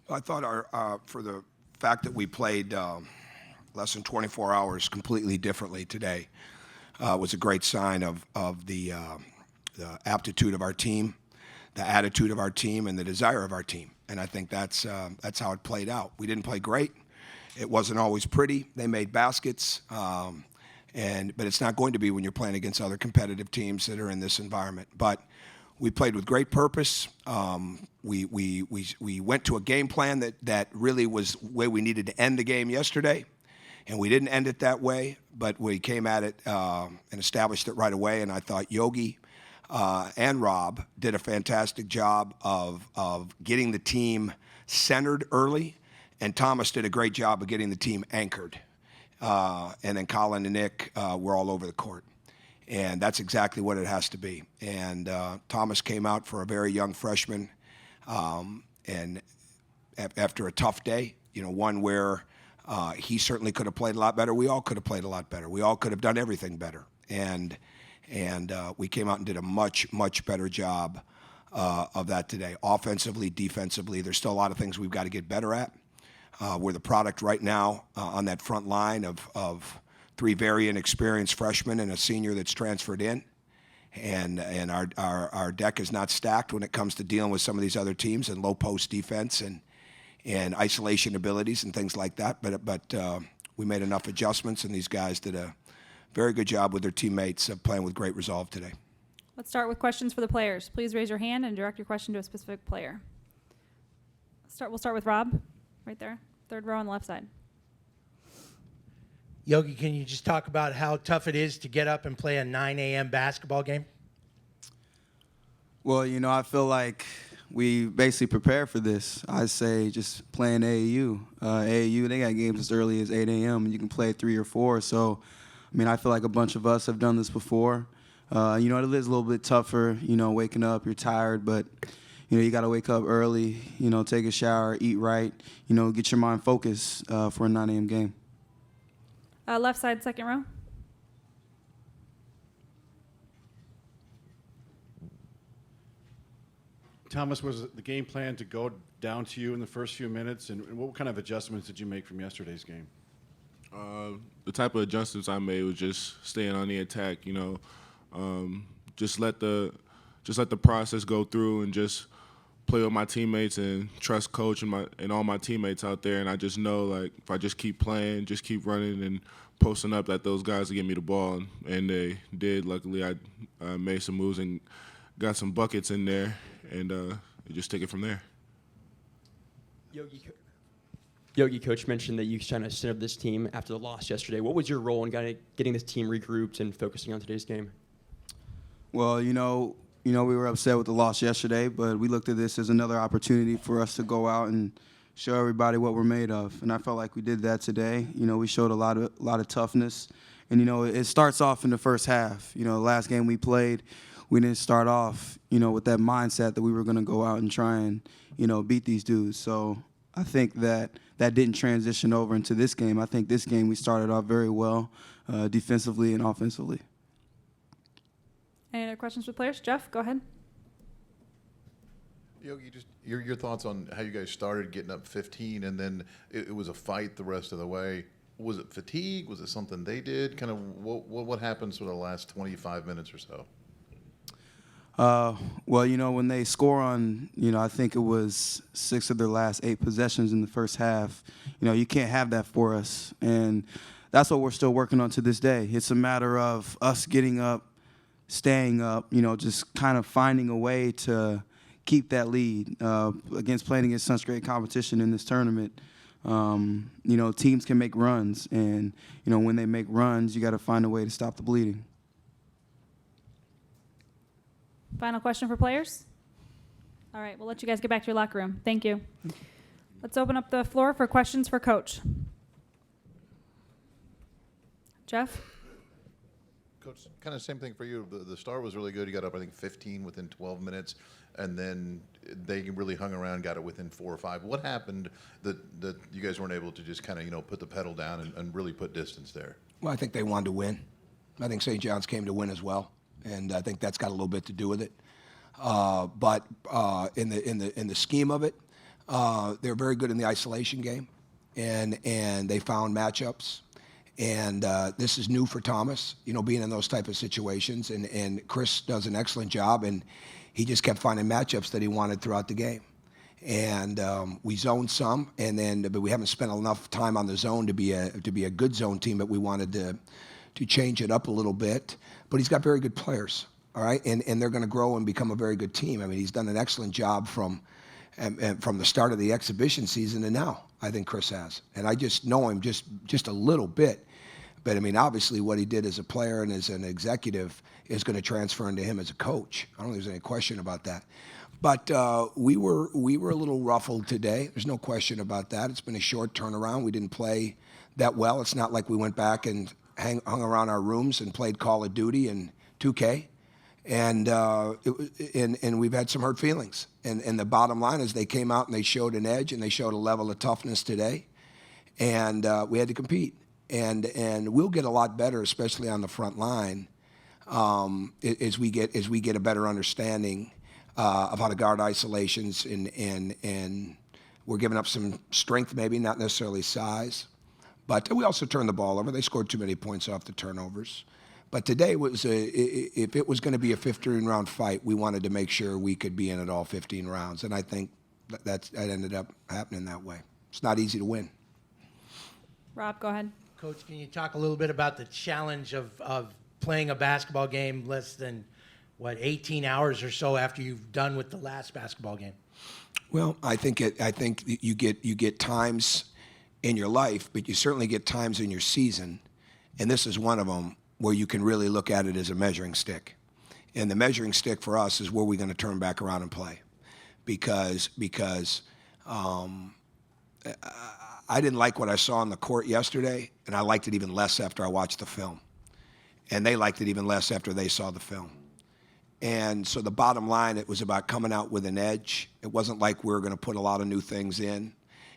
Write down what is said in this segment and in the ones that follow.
I thought for the fact that we played less than 24 hours completely differently today was a great sign of the aptitude of our team, the attitude of our team, and the desire of our team. And I think that's how it played out. We didn't play great. It wasn't always pretty. They made baskets, but it's not going to be when you're playing against other competitive teams that are in this environment. But we played with great purpose. We went to a game plan that really was the way we needed to end the game yesterday, and we didn't end it that way, but we came at it and established it right away, and I thought Yogi and Rob did a fantastic job of getting the team centered early, and Thomas did a great job of getting the team anchored. And then Colin and Nick were all over the court. And that's exactly what it has to be. And Thomas came out for a very young freshman, and after a tough day, one where he certainly could have played a lot better. We all could have played a lot better. We all could have done everything better. And we came out and did a much, much better job of that today. Offensively, defensively, there's still a lot of things we've got to get better at. We're the product right now on that front line of three very inexperienced freshmen and a senior that's transferred in. And our deck is not stacked when it comes to dealing with some of these other teams and low post defense and isolation abilities and things like that. But we made enough adjustments, and these guys did a very good job with their teammates of playing with great resolve today. Let's start with questions for the players. Please raise your hand and direct your question to a specific player. We'll start with Rob, right there, third row on the left side. Yogi, can you just talk about how tough it is to get up and play a 9 a.m. basketball game? Well, I feel like we basically prepare for this. I say just playing AAU. AAU, they got games as early as 8 a.m., and you can play 3 or 4. So, I feel like a bunch of us have done this before. It is a little bit tougher, waking up, you're tired, but, you got to wake up early, take a shower, eat right, get your mind focused for a 9 a.m. game. Left side, second row. Thomas, was the game plan to go down to you in the first few minutes, and what kind of adjustments did you make from yesterday's game? The type of adjustments I made was just staying on the attack. Just let the process go through and just play with my teammates and trust coach and all my teammates out there. And I just know, like, if I just keep playing, just keep running and posting up, that those guys will give me the ball. And they did. Luckily, I made some moves and got some buckets in there, and just take it from there. Yogi, coach mentioned that you kind of centered this team after the loss yesterday. What was your role in getting this team regrouped and focusing on today's game? Well, we were upset with the loss yesterday, but we looked at this as another opportunity for us to go out and show everybody what we're made of. And I felt like we did that today. We showed a lot of toughness. And, it starts off in the first half. The last game we played, we didn't start off, with that mindset that we were going to go out and try and, beat these dudes. So I think that didn't transition over into this game. I think this game we started off very well defensively and offensively. Any other questions for the players? Jeff, go ahead. Yogi, just your thoughts on how you guys started getting up 15, and then it was a fight the rest of the way. Was it fatigue? Was it something they did? Kind of what happens for the last 25 minutes or so? Well, when they score on, I think it was 6 of their last 8 possessions in the first half, you can't have that for us. And that's what we're still working on to this day. It's a matter of us getting up, staying up, just kind of finding a way to keep that lead playing against such great competition in this tournament. Teams can make runs, and, when they make runs, you got to find a way to stop the bleeding. Final question for players? All right, we'll let you guys get back to your locker room. Thank you. Let's open up the floor for questions for Coach. Jeff? Coach, kind of same thing for you. The start was really good. You got up, I think, 15 within 12 minutes, and then they really hung around, got it within 4 or 5. What happened that you guys weren't able to just kind of, put the pedal down and really put distance there? Well, I think they wanted to win. I think St. John's came to win as well, and I think that's got a little bit to do with it. But in the scheme of it, They're very good in the isolation game, and they found matchups. And this is new for Thomas, being in those type of situations. And Chris does an excellent job, and he just kept finding matchups that he wanted throughout the game. And we zoned some, but we haven't spent enough time on the zone to be a good zone team. But we wanted to change it up a little bit. But he's got very good players, all right, and they're going to grow and become a very good team. I mean, he's done an excellent job from the start of the exhibition season to now. I think Chris has, and I just know him just a little bit. But I mean, obviously, what he did as a player and as an executive is going to transfer into him as a coach. I don't think there's any question about that. But we were a little ruffled today. There's no question about that. It's been a short turnaround. We didn't play that well. It's not like we went back and hung around our rooms and played Call of Duty and 2K. And we've had some hurt feelings. And the bottom line is they came out and they showed an edge and they showed a level of toughness today. And we had to compete. And we'll get a lot better, especially on the front line, as we get a better understanding of how to guard isolations, and we're giving up some strength, maybe not necessarily size, but we also turned the ball over. They scored too many points off the turnovers. But today if it was going to be a 15-round fight, we wanted to make sure we could be in it all 15 rounds, and I think that ended up happening that way. It's not easy to win. Rob, go ahead. Coach, can you talk a little bit about the challenge of playing a basketball game less than, 18 hours or so after you've done with the last basketball game? Well, I think you get times in your life, but you certainly get times in your season, and this is one of them where you can really look at it as a measuring stick. And the measuring stick for us is where we're going to turn back around and play, because I didn't like what I saw on the court yesterday, and I liked it even less after I watched the film. And they liked it even less after they saw the film. And so the bottom line, it was about coming out with an edge. It wasn't like we were going to put a lot of new things in.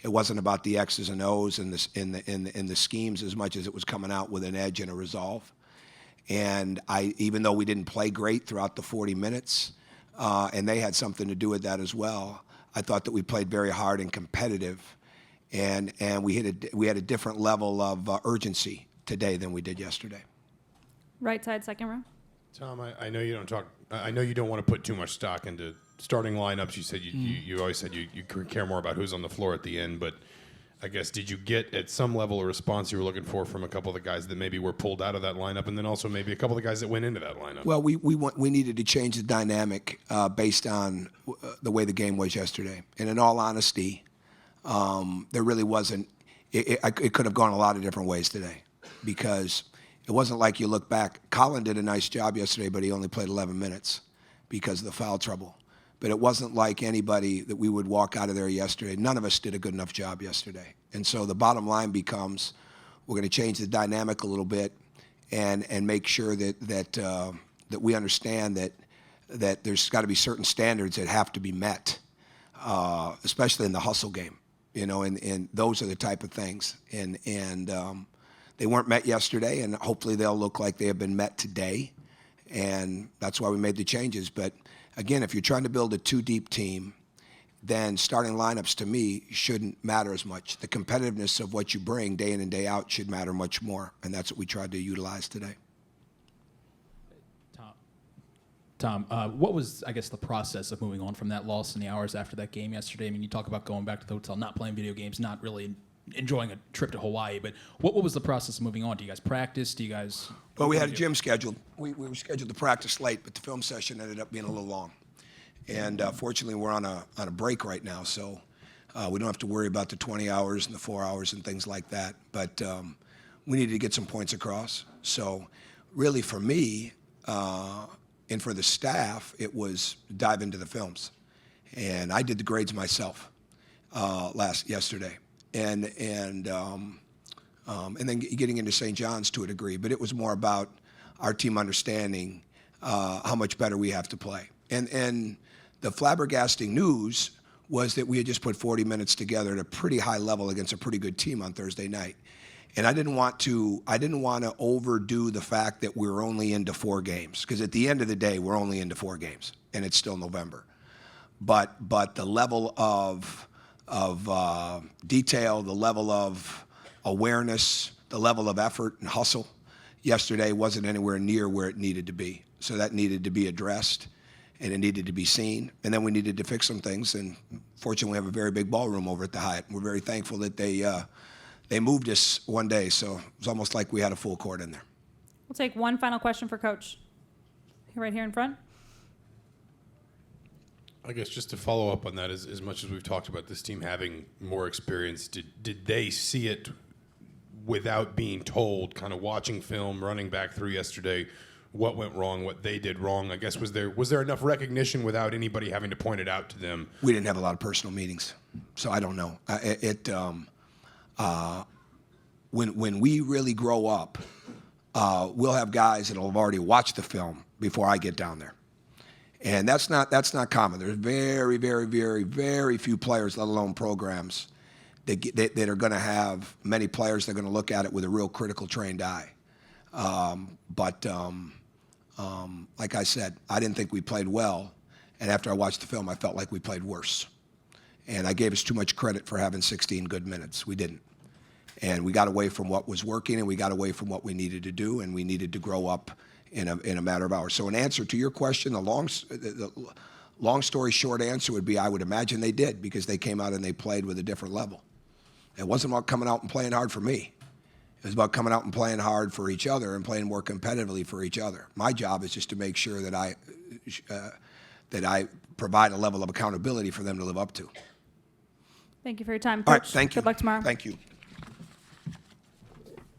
It wasn't about the X's and O's and the schemes as much as it was coming out with an edge and a resolve. And even though we didn't play great throughout the 40 minutes, and they had something to do with that as well, I thought that we played very hard and competitive. And we had a different level of urgency today than we did yesterday. Right side, second row. Tom, I know you don't talk. I know you don't want to put too much stock into starting lineups. You said you always said you care more about who's on the floor at the end. But I guess, did you get at some level a response you were looking for from a couple of the guys that maybe were pulled out of that lineup, and then also maybe a couple of the guys that went into that lineup? Well, we needed to change the dynamic based on the way the game was yesterday. And in all honesty, there really wasn't. It could have gone a lot of different ways today, because it wasn't like you look back. Colin did a nice job yesterday, but he only played 11 minutes because of the foul trouble. But it wasn't like anybody that we would walk out of there yesterday. None of us did a good enough job yesterday. And so the bottom line becomes we're going to change the dynamic a little bit and make sure that we understand that there's got to be certain standards that have to be met, especially in the hustle game. And those are the type of things. And they weren't met yesterday, and hopefully they'll look like they have been met today. And that's why we made the changes. But again, if you're trying to build a two-deep team, then starting lineups to me shouldn't matter as much. The competitiveness of what you bring day in and day out should matter much more, and that's what we tried to utilize today. Tom, what was, I guess, the process of moving on from that loss in the hours after that game yesterday? I mean, you talk about going back to the hotel, not playing video games, not really enjoying a trip to Hawaii, but what was the process of moving on? Do you guys practice? Do you guys... Well, we had a gym scheduled. We were scheduled to practice late, but the film session ended up being a little long. And fortunately, we're on a break right now, so we don't have to worry about the 20 hours and the 4 hours and things like that. But we needed to get some points across. So really for me and for the staff, it was dive into the films. And I did the grades myself yesterday. And then getting into St. John's to a degree. But it was more about our team understanding how much better we have to play. And the flabbergasting news was that we had just put 40 minutes together at a pretty high level against a pretty good team on Thursday night. And I didn't want to overdo the fact that we were only into 4 games, because at the end of the day, we're only into 4 games, and it's still November. But the level of detail, the level of awareness, the level of effort and hustle yesterday wasn't anywhere near where it needed to be. So that needed to be addressed, and it needed to be seen. And then we needed to fix some things. And fortunately, we have a very big ballroom over at the Hyatt. We're very thankful that they moved us one day. So it was almost like we had a full court in there. We'll take one final question for Coach. Right here in front. I guess just to follow up on that, as much as we've talked about this team having more experience, did they see it without being told, kind of watching film, running back through yesterday, what went wrong, what they did wrong? I guess was there enough recognition without anybody having to point it out to them? We didn't have a lot of personal meetings, so I don't know. When we really grow up, we'll have guys that will have already watched the film before I get down there. And that's not common. There's very, very, very, very few players, let alone programs, that are going to have many players that are going to look at it with a real critical, trained eye. Like I said, I didn't think we played well. And after I watched the film, I felt like we played worse. And I gave us too much credit for having 16 good minutes. We didn't. And we got away from what was working, and we got away from what we needed to do, and we needed to grow up in a matter of hours. So in answer to your question, the long story short answer would be I would imagine they did, because they came out and they played with a different level. It wasn't about coming out and playing hard for me. It was about coming out and playing hard for each other and playing more competitively for each other. My job is just to make sure that I provide a level of accountability for them to live up to. Thank you for your time, Coach. All right, thank you. Good luck tomorrow. Thank you.